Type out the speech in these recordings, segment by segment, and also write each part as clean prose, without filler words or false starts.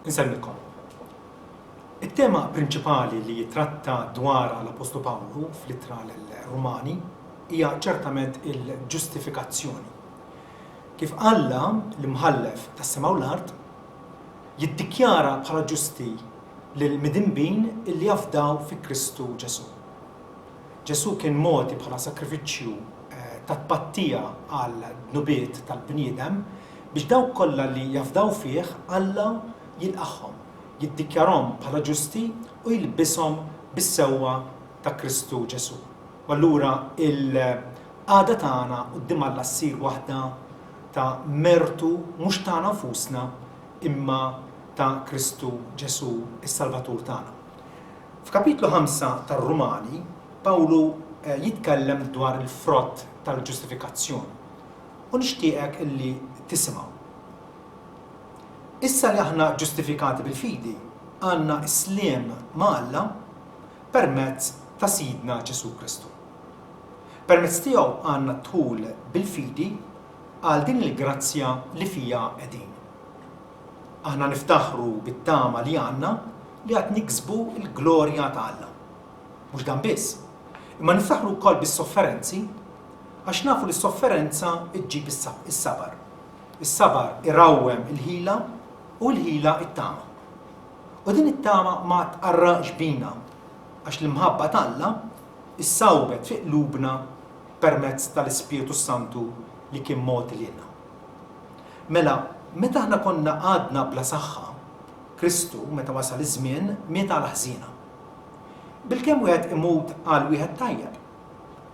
Insemmilkom. Il-tema prinċipali li jitratta dwar l-Apostlu Pawlu fl-ittra l-Rumani hija ċertament il-ġustifikazzjoni. Kif Alla l-imħallef tas-sema u l-art jiddikjara bħala ġusti lil midinbin illi jafdaw fi Kristu Ġesu. Ġesu kien moti bħala sakrifiċċju ta' tpattija għal dnubiet tal-bniedem biex dawk kollha li jafdaw fih Alla jilqahom, jiddikjarhom bħala ġusti u jilbishom bis-sewwa ta' Kristu Ġesu. U allura il-għada tagħna quddiem Alla ssir waħda ta' mertu mhux tagħna nfusna imma ta' Kristu Ġesu is-Salvatur tagħna. F'kapitlu 5 tar-Rumani Pawlu jitkellem dwar il-frott tal-ġustifikazzjoni u nixtieqek illi tisimgħu. Issa li aħna ġustifikati bil-fidi għandna sliem ma' Alla permezz ta' Sidna Ġesu Kristu. Permezz tiegħu għandna dħul bil-fidi għal din il-grazzja li fija qegħdin. Aħna niftaħru bit-tama li għandna li qed niksbu l-glorja ta' Alla. Mhux dan biss, imma niftaħru wkoll bis-sofferenzi għax nafu li s-sofferenza iġġib is-sabar. Is-sabar irawwem il-ħila u l-ħila it-tama. U din it-tama ma tqarrax bina għax l-imħabba ta' Alla issawbet fi qlubna permezz tal-Ispiritu Santu li kien moti lilna. Mela, meta aħna konna għadna bla saħħa, Kristu meta wasal iż-żmien miet għal ħżina. Bilkemm wieħed imut għal wieħed tajjeb,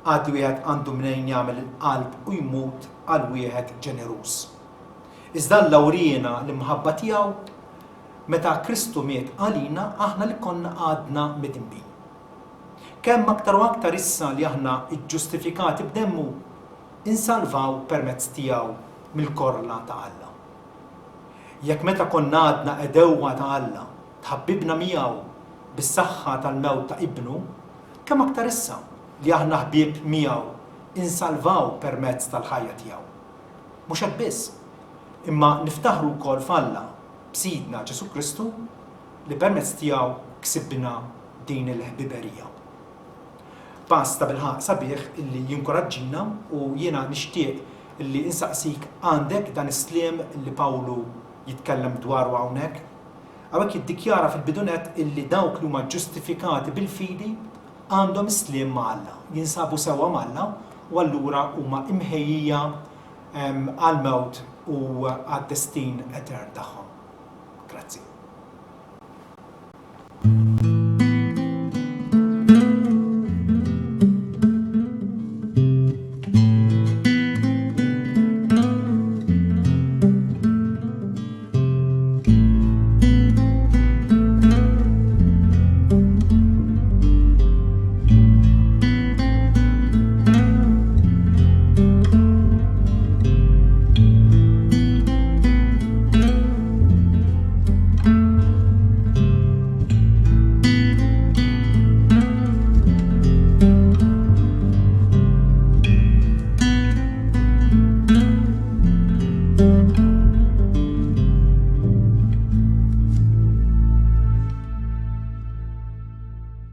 għad wieħed għandu mnejn jagħmel il-qalb u jmut għal wieħed ġeneruż. Iżda l-lawrina l-imħabba tiegħu meta Kristu miet għalina aħna li konna għadna midinbin. Kemm aktar u aktar issa li aħna ġġustifikati b'demmu insalvaw permezz tiegħu mill-korla ta' Alla. Jekk meta konna għadna edewwa ta' Alla tħabbibna miegħu bis-saħħa tal-mewt ta' ibnu, kemm aktar issa li aħna ħbieb miegħu insalvaw permezz tal-ħajja tiegħu. Mhux hekk biss, imma niftaħru wkoll f'Alla b'Sidna Ġesu Kristu li permezz tiegħu ksibna din il-ħbiberija. Pass ta' bilħaq sabiħ illi jinkoraġġina u jiena nixtieq illi insaqsik għandek dan is-sliem li Pawlu jitkellem dwaru hawnhekk. Hawnhekk jiddikjara fil-bidunet illi dawk li huma ġustifikati bil-fidi għandhom sliem ma' Alla, jinsabu sewwa ma' Alla u allura huma imħejjija għall-mewt u għad-destin etern tagħhom. Grazzi.